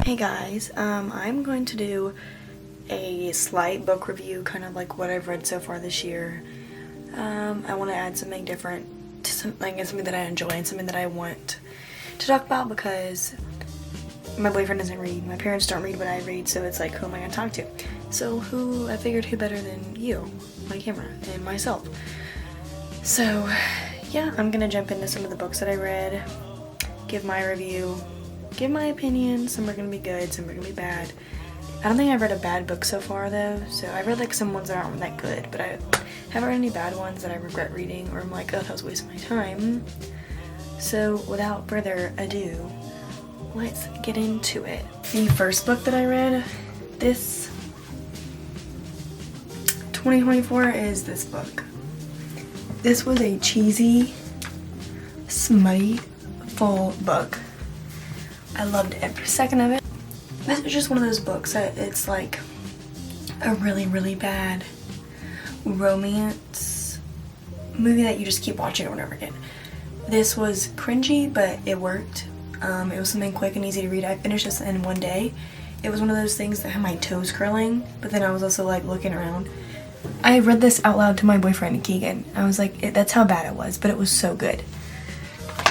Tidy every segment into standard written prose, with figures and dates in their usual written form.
Hey guys, I'm going to do a slight book review, kind of like what I've read so far this year. I want to add something different to something that I enjoy and something that I want to talk about because my boyfriend doesn't read, my parents don't read what I read, so it's like, who am I going to talk to? So I figured who better than you, my camera, and myself. So yeah, I'm going to jump into some of the books that I read, give my review, give my opinion. Some are going to be good, some are going to be bad. I don't think I've read a bad book so far though, so I read like some ones that aren't that good, but I haven't read any bad ones that I regret reading or I'm like, oh, that was a waste of my time. So without further ado, let's get into it. The first book that I read this 2024 is this book. This was a cheesy, smutty, full book. I loved every second of it. This is just one of those books that it's like a really, really bad romance movie that you just keep watching over and over again. This was cringy, but it worked. It was something quick and easy to read. I finished this in one day. It was one of those things that had my toes curling, but then I was also like looking around. I read this out loud to my boyfriend, Keegan. I was like, that's how bad it was, but it was so good.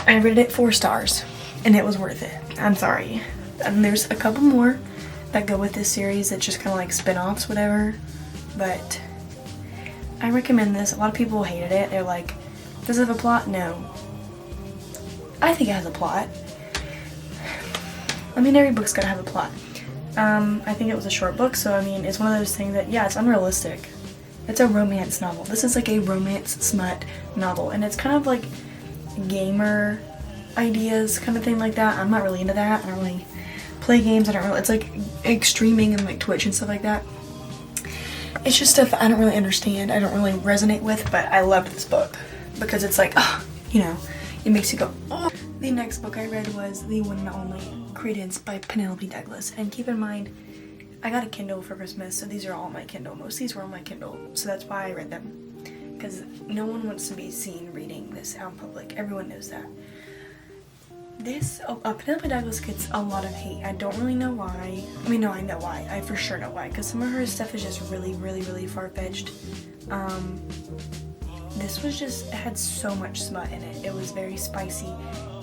I rated it 4 stars, and it was worth it. I'm sorry. And there's a couple more that go with this series that just kind of like spin-offs, whatever, but I recommend this. A lot of people hated it. They're like, does it have a plot? No. I think it has a plot. I mean, every book's gotta have a plot. I think it was a short book, so I mean, it's one of those things that, yeah, it's unrealistic. It's a romance novel. This is like a romance smut novel, and it's kind of like gamer ideas, kind of thing like that. I'm not really into that. I don't really play games. It's like streaming and like Twitch and stuff like that. It's just stuff I don't really understand. I don't really resonate with, but I loved this book because it's like, oh, you know, it makes you go, oh. The next book I read was the one and only Credence by Penelope Douglas. And keep in mind, I got a Kindle for Christmas, so these are all on my Kindle. Most of these were on my Kindle, so that's why I read them. Because no one wants to be seen reading this out in public. Everyone knows that. Penelope Douglas gets a lot of hate. I don't really know why. I mean, no, I know why. I for sure know why. Because some of her stuff is just really, really, really far-fetched. This was just, it had so much smut in it. It was very spicy.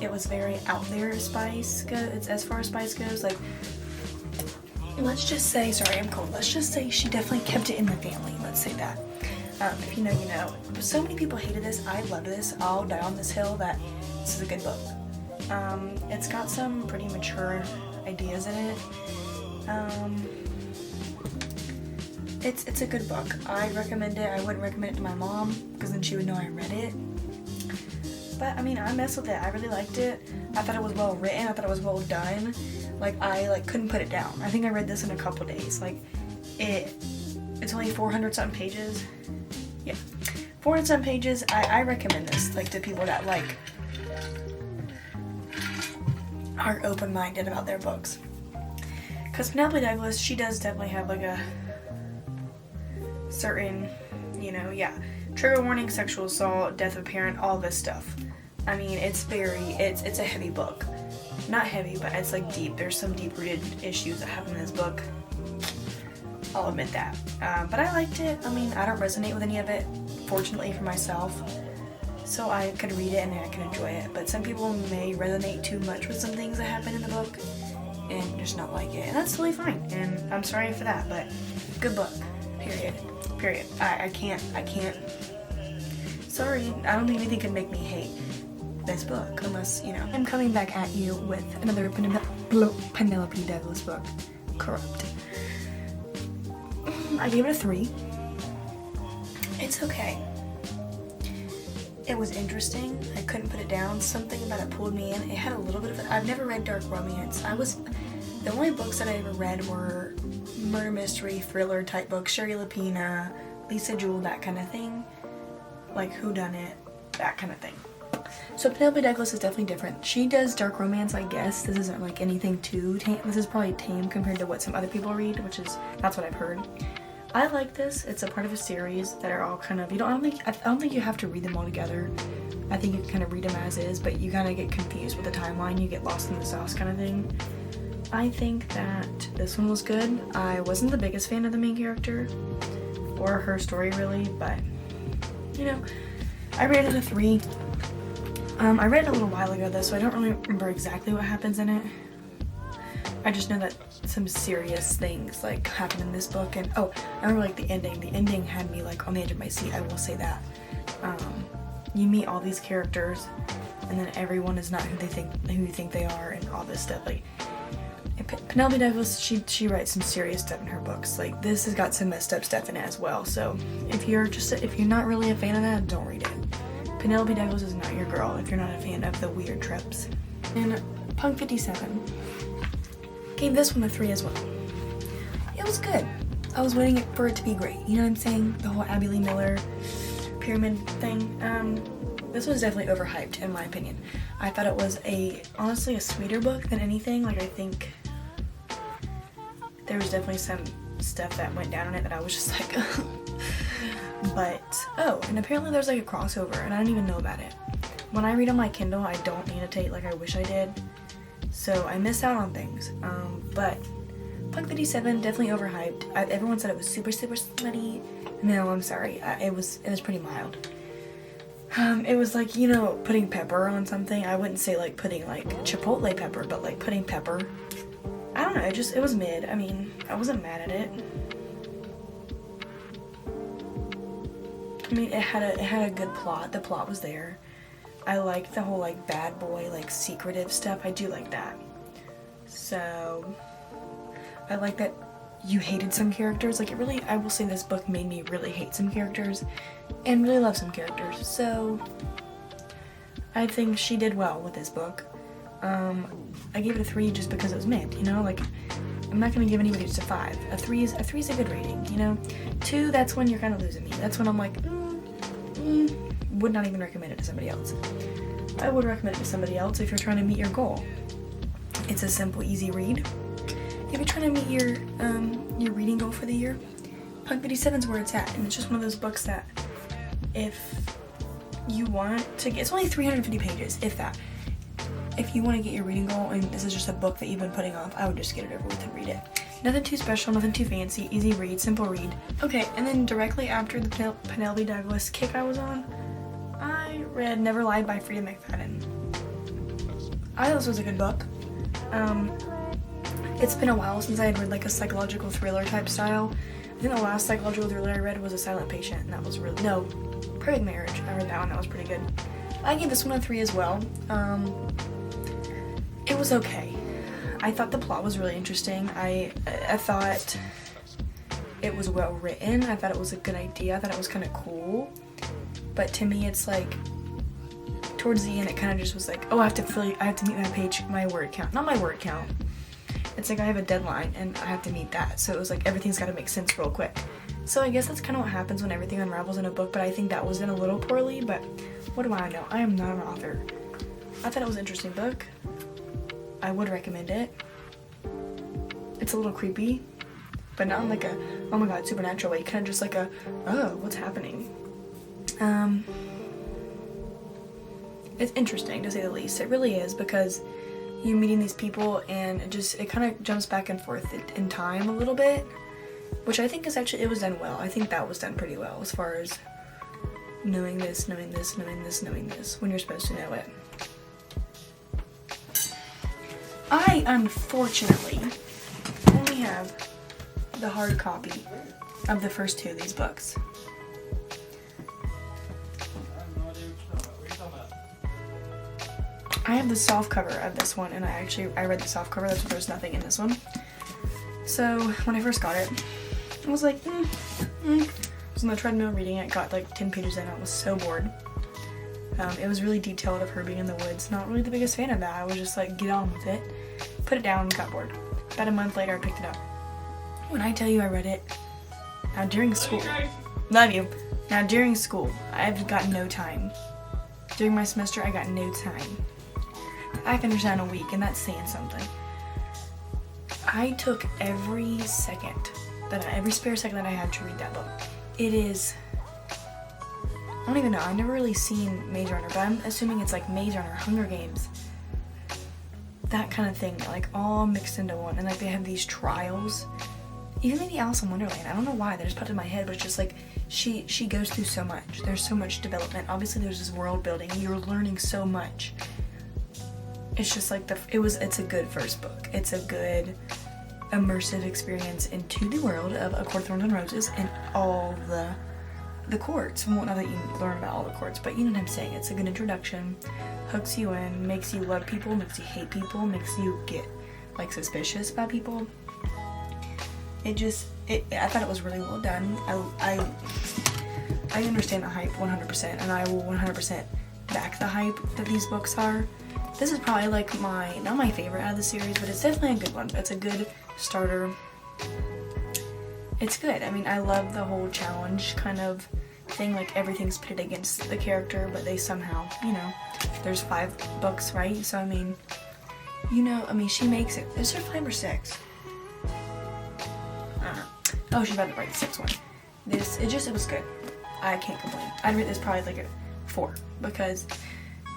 It was very out there spice. As far as spice goes, like, let's just say, sorry, I'm cold. Let's just say she definitely kept it in the family. Let's say that. If you know, you know. But so many people hated this. I loved this. I'll die on this hill that this is a good book. It's got some pretty mature ideas in it. It's a good book. I recommend it. I wouldn't recommend it to my mom because then she would know I read it. But I mean, I messed with it. I really liked it. I thought it was well written. I thought it was well done. Like, I couldn't put it down. I think I read this in a couple days. Like, it's only 400 something pages. Yeah, 400 something pages. I recommend this, like, to people that like are open-minded about their books. Because Penelope Douglas, she does definitely have like a certain, you know, yeah, trigger warning, sexual assault, death of a parent, all this stuff. I mean, it's a heavy book. Not heavy, but it's like deep. There's some deep-rooted issues that happen in this book. I'll admit that. But I liked it. I mean, I don't resonate with any of it, fortunately for myself. So I could read it and I could enjoy it. But some people may resonate too much with some things that happen in the book and just not like it. And that's totally fine. And I'm sorry for that, but good book. Period. I can't. Sorry, I don't think anything could make me hate this book unless, you know. I'm coming back at you with another Penelope Douglas book, Corrupt. I gave it a 3. It's okay. It was interesting. I couldn't put it down. Something about it pulled me in. It had a little bit of it. I've never read dark romance. The only books that I ever read were murder mystery, thriller type books, Sherry Lapina, Lisa Jewell, that kind of thing. Like whodunit, that kind of thing. So Penelope Douglas is definitely different. She does dark romance, I guess. This isn't like anything too tame. This is probably tame compared to what some other people read, that's what I've heard. I like this. It's a part of a series that are all kind of, I don't think you have to read them all together. I think you can kind of read them as is, but you kind of get confused with the timeline. You get lost in the sauce kind of thing. I think that this one was good. I wasn't the biggest fan of the main character or her story really, but you know, I rated it a 3. I read it a little while ago though, so I don't really remember exactly what happens in it. I just know that some serious things like happen in this book, and oh, I remember like the ending. The ending had me like on the edge of my seat, I will say that. You meet all these characters, and then everyone is not who you think they are, and all this stuff. Like Penelope Douglas, she writes some serious stuff in her books. Like this has got some messed up stuff in it as well. So if you're not really a fan of that, don't read it. Penelope Douglas is not your girl if you're not a fan of the weird trips. And Punk 57 gave this one a 3 as well. It was good. I was waiting for it to be great. You know what I'm saying? The whole Abby Lee Miller pyramid thing. This was definitely overhyped in my opinion. I thought it was honestly a sweeter book than anything. Like I think there was definitely some stuff that went down in it that I was just like but oh, and apparently there's like a crossover and I don't even know about it. When I read on my Kindle, I don't annotate like I wish I did, so I missed out on things. But Punk 57 definitely overhyped. Everyone said it was super slutty. No, I'm sorry. It was pretty mild. It was like, you know, putting pepper on something. I wouldn't say like putting like chipotle pepper, but like putting pepper. I don't know, it was mid. I mean, I wasn't mad at it. I mean, it had a good plot. The plot was there. I liked the whole like bad boy, like secretive stuff. I do like that. So I like that you hated some characters. Like it really, I will say this book made me really hate some characters and really love some characters. So I think she did well with this book. I gave it a 3 just because it was mid, you know, like I'm not gonna give anybody just a 5. A 3 is a good rating, you know. 2, that's when you're kind of losing me. That's when I'm like, would not even recommend it to somebody else. I would recommend it to somebody else if you're trying to meet your goal. It's a simple, easy read. If you're trying to meet your reading goal for the year, Punk 57 is where it's at, and it's just one of those books that if you want to get, it's only 350 pages, if that. If you want to get your reading goal, and this is just a book that you've been putting off, I would just get it over with and read it. Nothing too special, nothing too fancy, easy read, simple read. Okay, and then directly after the Penelope Douglas kick I was on, I read Never Lied by Freida McFadden. I thought this was a good book. It's been a while since I had read like a psychological thriller type style. I think the last psychological thriller I read was A Silent Patient, and that was really, no, Perfect Marriage. I read that one, that was pretty good. I gave this one a 3 as well. It was okay. I thought the plot was really interesting. I thought it was well written. I thought it was a good idea. I thought it was kind of cool. But to me, it's like towards the end, it kind of just was like, oh, I have to meet my word count. Not my word count. It's like I have a deadline and I have to meet that. So it was like everything's got to make sense real quick. So I guess that's kind of what happens when everything unravels in a book. But I think that was done a little poorly. But what do I know? I am not an author. I thought it was an interesting book. I would recommend it. It's a little creepy, but not in like a, oh my god, supernatural way. Kind of just like a, oh, what's happening? It's interesting to say the least. It really is, because you're meeting these people and it kind of jumps back and forth in time a little bit, which I think is actually, it was done well. I think that was done pretty well as far as knowing this, when you're supposed to know it. I, unfortunately, only have the hard copy of the first 2 of these books. I have the soft cover of this one, and I read the soft cover, that's why there's nothing in this one. So, when I first got it, I was like, I was on the treadmill reading it, got like 10 pages in, I was so bored. It was really detailed of her being in the woods. Not really the biggest fan of that. I was just like, get on with it. Put it down and got bored. About a month later, I picked it up. When I tell you I read it, now during school, love you. Now during school, I've got no time. During my semester, I got no time. I finished that in a week, and that's saying something. I took every spare second that I had to read that book. It is, I don't even know, I've never really seen Maze Runner, but I'm assuming it's like Maze Runner, Hunger Games. that kind of thing, like all mixed into one. And like they have these trials. Even maybe Alice in Wonderland. I don't know why, they just popped in my head, but it's just like she goes through so much. There's so much development. Obviously there's this world building. You're learning so much. It's just like it's a good first book. It's a good immersive experience into the world of A Court of Thorns and Roses and all the courts. Well, not that you learn about all the courts, but you know what I'm saying. It's a good introduction, hooks you in, makes you love people, makes you hate people, makes you get like suspicious about people. I thought it was really well done. I understand the hype 100%, and I will 100% back the hype that these books are. This is probably like not my favorite out of the series, but it's definitely a good one. It's a good starter. It's good. I mean, I love the whole challenge kind of thing, like everything's pitted against the character, but they somehow, you know, there's 5 books, right? So I mean, you know, I mean, she makes it. Is there 5 or 6? I don't know. Oh, she's about to write the 6th one. It was good. I can't complain. I'd rate this probably like a 4 because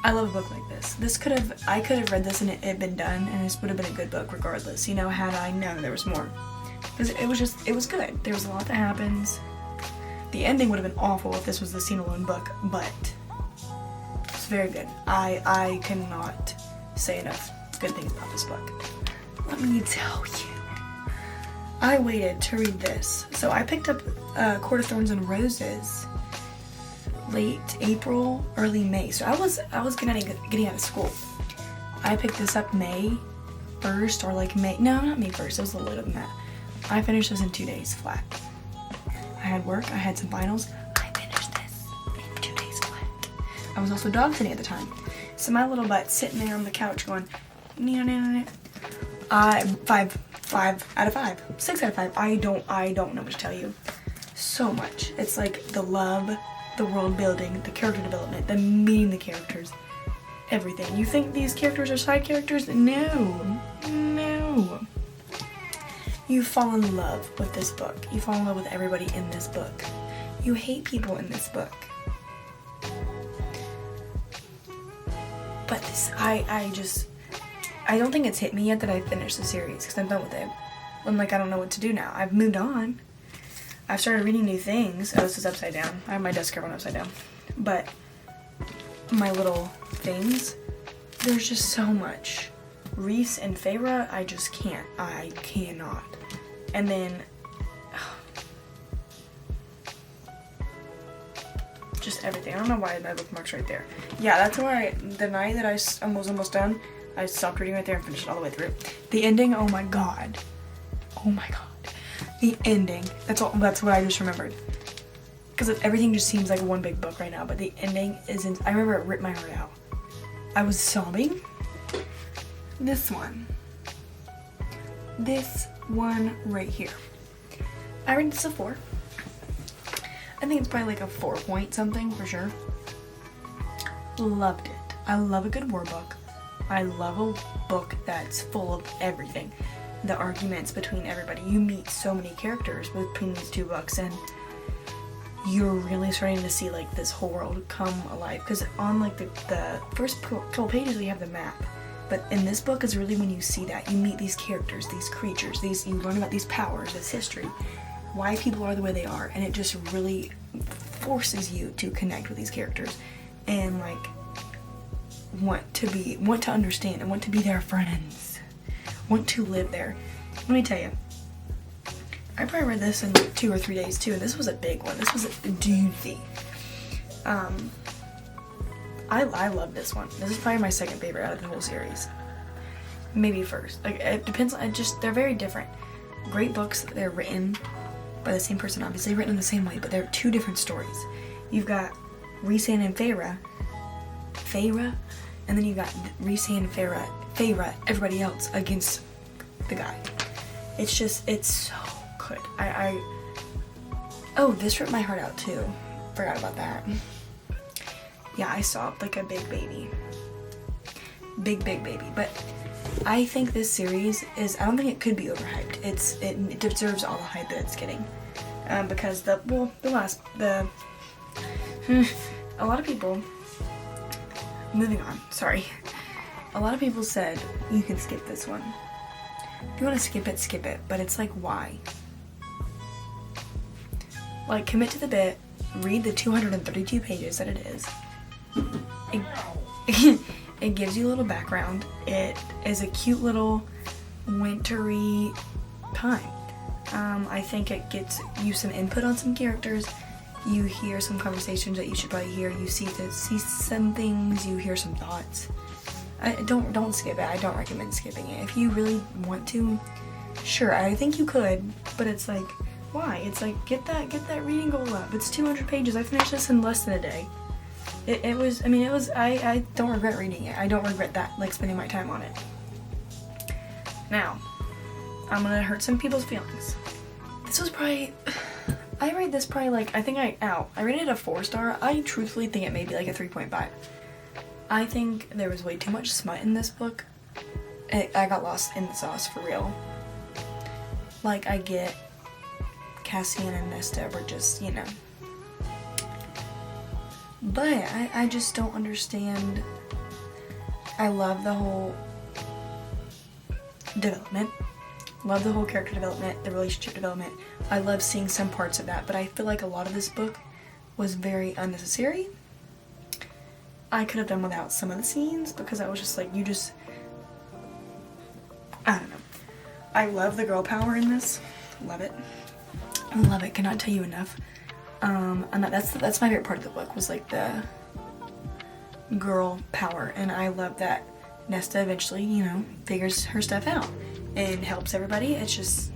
I love a book like this. I could have read this and it had been done, and this would have been a good book regardless, you know, had I known there was more. Because it was good. There was a lot that happens. The ending would have been awful if this was the standalone book, but it's very good. I cannot say enough good things about this book. Let me tell you. I waited to read this. So I picked up Court of Thorns and Roses late April, early May. So I was getting out of school. I picked this up May 1st or like May. No, not May 1st. It was a little later than that. I finished this in 2 days flat. I had work. I had some finals. I finished this in 2 days flat. I was also dog sitting at the time. So my little butt sitting there on the couch going, 5 out of 5. 6 out of 5. I don't know what to tell you. So much. It's like the love, the world building, the character development, the meeting the characters, everything. You think these characters are side characters? No. You fall in love with this book. You fall in love with everybody in this book. You hate people in this book. But this, I don't think it's hit me yet that I finished the series because I'm done with it. I'm like, I don't know what to do now. I've moved on. I've started reading new things. Oh, this is upside down. I have my desk cover upside down. But my little things, there's just so much. Reese and Feyre, I just can't. I cannot. And then just everything. I don't know why my bookmark's right there. Yeah, that's where the night that I was almost done, I stopped reading right there and finished it all the way through. The ending, oh my god. The ending, that's what I just remembered. Because everything just seems like one big book right now, but the ending isn't. I remember it ripped my heart out. I was sobbing. This one right here. I rated this a 4. I think it's probably like a 4 point something for sure. Loved it. I love a good war book. I love a book that's full of everything. The arguments between everybody. You meet so many characters between these 2 books, and you're really starting to see like this whole world come alive. Because on like the first couple pages we have the map. But in this book is really when you see that. You meet these characters, these creatures, you learn about these powers, this history, why people are the way they are, and it just really forces you to connect with these characters and like want to understand and want to be their friends, want to live there. Let me tell you, I probably read this in like 2 or 3 days too, and this was a big one. This was a doozy. I love this one. This is probably my second favorite out of the whole series. Maybe first. Like, it depends. They're very different. Great books. They're written by the same person, obviously written in the same way, but they're 2 different stories. You've got Rhysand and Feyre, and then you've got Rhysand, Feyre, everybody else against the guy. It's so good. Oh, this ripped my heart out too. Forgot about that. Yeah, I sobbed like a big baby. Big baby. But I think this series I don't think it could be overhyped. It deserves all the hype that it's getting. Because a lot of people, moving on, sorry. a lot of people said you can skip this one. If you want to skip it, but it's like, why? Like, commit to the bit, read the 232 pages that it is. It gives you a little background. It is a cute little wintry time. I think it gets you some input on some characters. You hear some conversations that you should probably hear. You see some things. You hear some thoughts. Don't skip it. I don't recommend skipping it. If you really want to, sure, I think you could. But it's like, why? It's like, get that reading goal up. It's 200 pages. I finished this in less than a day. I don't regret reading it. I don't regret that, like, spending my time on it. Now, I'm gonna hurt some people's feelings. This was probably, I rate this probably like, I rated it a 4-star. I truthfully think it may be like a 3.5. I think there was way too much smut in this book. I got lost in the sauce for real. Like, I get Cassian and Nesta were just, you know. But I just don't understand. I love the whole development. Love the whole character development, the relationship development. I love seeing some parts of that, but I feel like a lot of this book was very unnecessary. I could have done without some of the scenes because I was just like, I don't know. I love the girl power in this. Love it. I love it. Cannot tell you enough. And that's my favorite part of the book, was like the girl power, and I love that Nesta eventually, you know, figures her stuff out and helps everybody. It's just,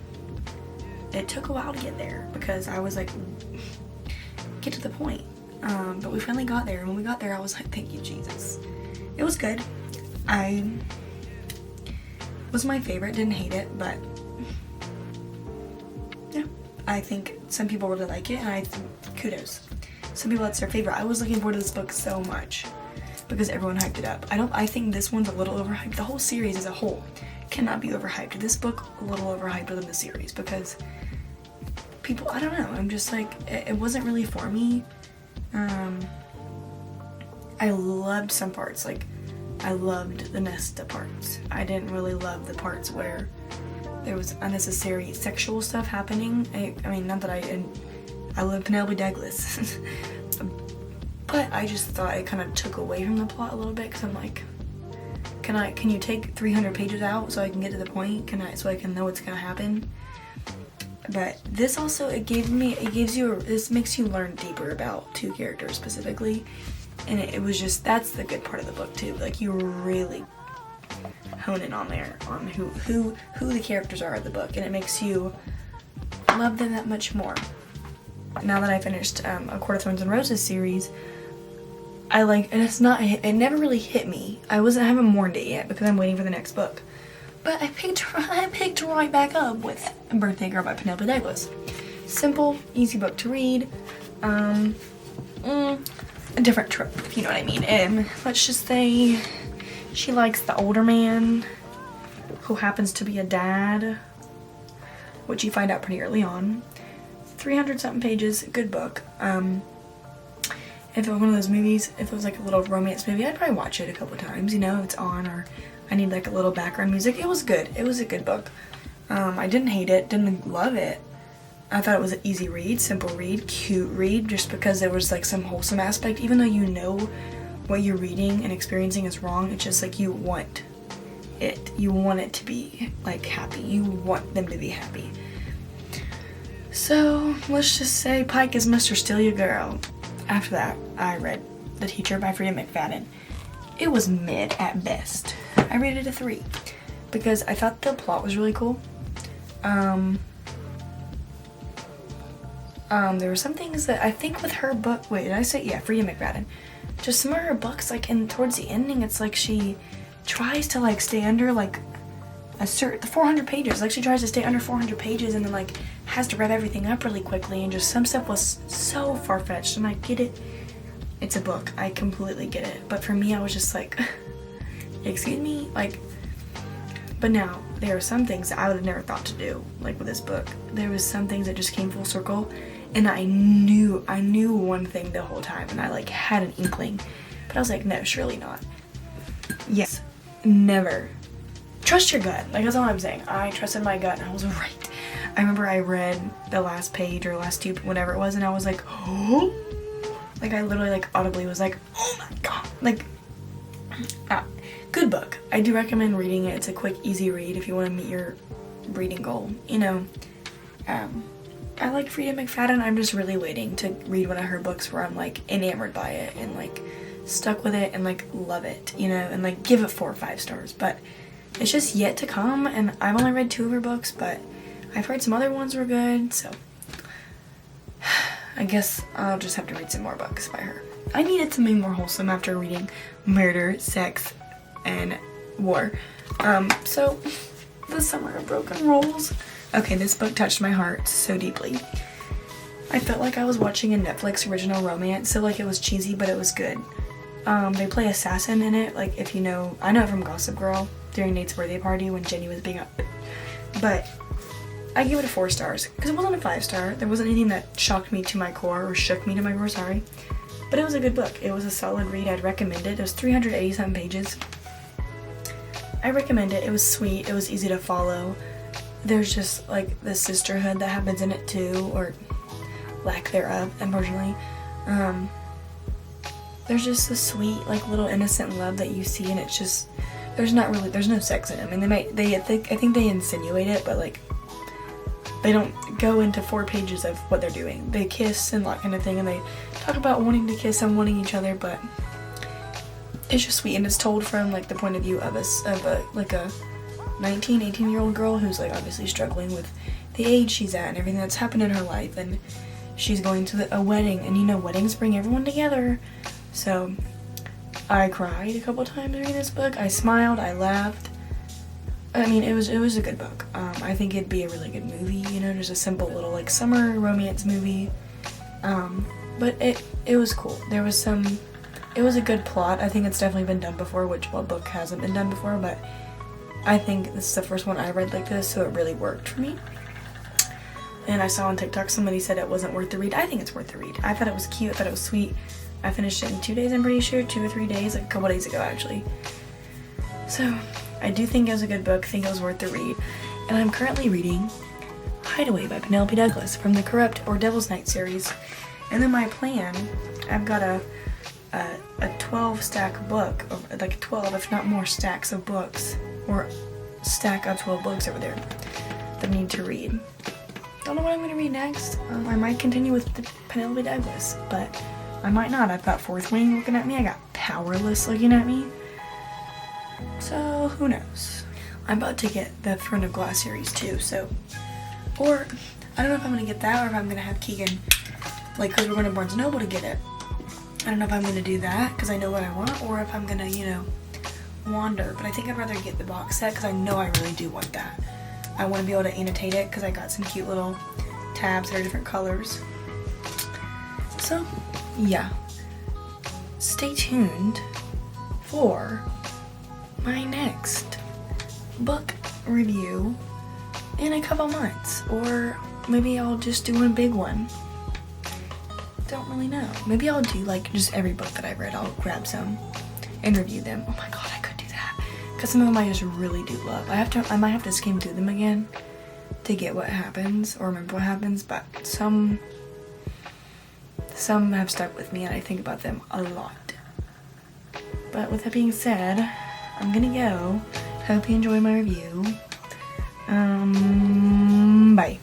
it took a while to get there because I was like, get to the point. But we finally got there, and when we got there, I was like, thank you, Jesus. It was good. It was my favorite. Didn't hate it, but yeah, I think some people really like it, and kudos. Some people, that's their favorite. I was looking forward to this book so much because everyone hyped it up. I think this one's a little overhyped. The whole series as a whole cannot be overhyped. This book, a little overhyped than the series because people, I don't know, I'm just like, it wasn't really for me. I loved some parts, like I loved the Nesta parts. I didn't really love the parts where there was unnecessary sexual stuff happening. I mean, not that I love Penelope Douglas, but I just thought it kind of took away from the plot a little bit because I'm like, can you take 300 pages out so I can get to the point? So I can know what's gonna happen? But this also, this makes you learn deeper about two characters specifically, and it was just, that's the good part of the book too. Like, you really hone in on who the characters are of the book, and it makes you love them that much more. Now that I finished A Court of Thorns and Roses series, it never really hit me. I haven't mourned it yet because I'm waiting for the next book. But I picked right back up with Birthday Girl by Penelope Douglas. Simple, easy book to read. A different trope, if you know what I mean. Let's just say she likes the older man who happens to be a dad, which you find out pretty early on. 300-something pages, good book. If it was one of those movies, if it was like a little romance movie, I'd probably watch it a couple times, you know, if it's on, or I need like a little background music. It was good. It was a good book. I didn't hate it, didn't love it. I thought it was an easy read, simple read, cute read, just because there was like some wholesome aspect. Even though you know what you're reading and experiencing is wrong, it's just like you want it. You want it to be like happy. You want them to be happy. So let's just say Pike is Mr. Steal Your Girl. After that, I read The Teacher by Freida McFadden. It was mid at best. I rated it a 3 because I thought the plot was really cool. There were some things that I think with her book, wait, did I say, yeah, Freida McFadden. Just some of her books, like towards the ending, it's like she tries to like stay under like the 400 pages. Like she tries to stay under 400 pages and then like has to rev everything up really quickly, and just some stuff was so far-fetched, and I get it. It's a book. I completely get it. But for me, I was just like, excuse me? Like, but now, there are some things that I would have never thought to do, like with this book. There was some things that just came full circle, and I knew one thing the whole time, and I like had an inkling. But I was like, no, surely not. Yes, never. Trust your gut. Like, that's all I'm saying. I trusted my gut and I was right. I remember I read the last page or last two, whatever it was, and I was like, oh. Like, I literally, like, audibly was like, oh my god. Like, good book. I do recommend reading it. It's a quick, easy read if you want to meet your reading goal. You know, I like Freida McFadden. I'm just really waiting to read one of her books where I'm, like, enamored by it and, like, stuck with it and, like, love it, you know, and, like, give it 4 or 5 stars. But it's just yet to come, and I've only read 2 of her books, but I've heard some other ones were good, so I guess I'll just have to read some more books by her. I needed something more wholesome after reading murder, sex, and war. So The Summer of Broken Rules. Okay, this book touched my heart so deeply. I felt like I was watching a Netflix original romance, so like it was cheesy, but it was good. They play assassin in it, like if you know, I know it from Gossip Girl during Nate's birthday party when Jenny was being up. But I give it a 4 stars because it wasn't a 5-star. There wasn't anything that shocked me to my core or shook me to my core, sorry. But it was a good book. It was a solid read. I'd recommend it. It was 380-something pages. I recommend it. It was sweet. It was easy to follow. There's just like the sisterhood that happens in it too, or lack thereof, unfortunately. There's just a sweet, like, little innocent love that you see, and it's just, there's no sex in it. I mean, I think they insinuate it, but like, they don't go into 4 pages of what they're doing. They kiss and that kind of thing, and they talk about wanting to kiss and wanting each other, but it's just sweet, and it's told from like the point of view of a 19, 18-year-old girl who's like obviously struggling with the age she's at and everything that's happened in her life, and she's going to a wedding, and you know, weddings bring everyone together. So I cried a couple times reading this book. I smiled, I laughed. I mean, it was a good book. I think it'd be a really good movie, you know, just a simple little like summer romance movie. But it was cool. It was a good plot. I think it's definitely been done before, which what book hasn't been done before, but I think this is the first one I read like this, so it really worked for me. And I saw on TikTok somebody said it wasn't worth the read. I think it's worth the read. I thought it was cute, I thought it was sweet. I finished it in 2 days, I'm pretty sure, 2 or 3 days, like a couple days ago actually. So I do think it was a good book, think it was worth the read. And I'm currently reading Hideaway by Penelope Douglas from the Corrupt or Devil's Night series. And then my plan, I've got a 12 stack book, or like 12 if not more stacks of books, or stack of 12 books over there that I need to read. Don't know what I'm going to read next. I might continue with the Penelope Douglas, but I might not. I've got Fourth Wing looking at me. I got Powerless looking at me. So, who knows? I'm about to get the Throne of Glass series too, so... Or, I don't know if I'm going to get that or if I'm going to have Keegan, like, because we're going to Barnes & Noble to get it. I don't know if I'm going to do that because I know what I want, or if I'm going to, you know, wander. But I think I'd rather get the box set because I know I really do want that. I want to be able to annotate it because I got some cute little tabs that are different colors. So, yeah. Stay tuned for my next book review in a couple months. Or maybe I'll just do one big one. Don't really know. Maybe I'll do like just every book that I've read. I'll grab some and review them. Oh my god, I could do that. Because some of them I just really do love. I might have to skim through them again to get what happens or remember what happens, but some have stuck with me and I think about them a lot. But with that being said, I'm gonna go. Hope you enjoy my review. Bye.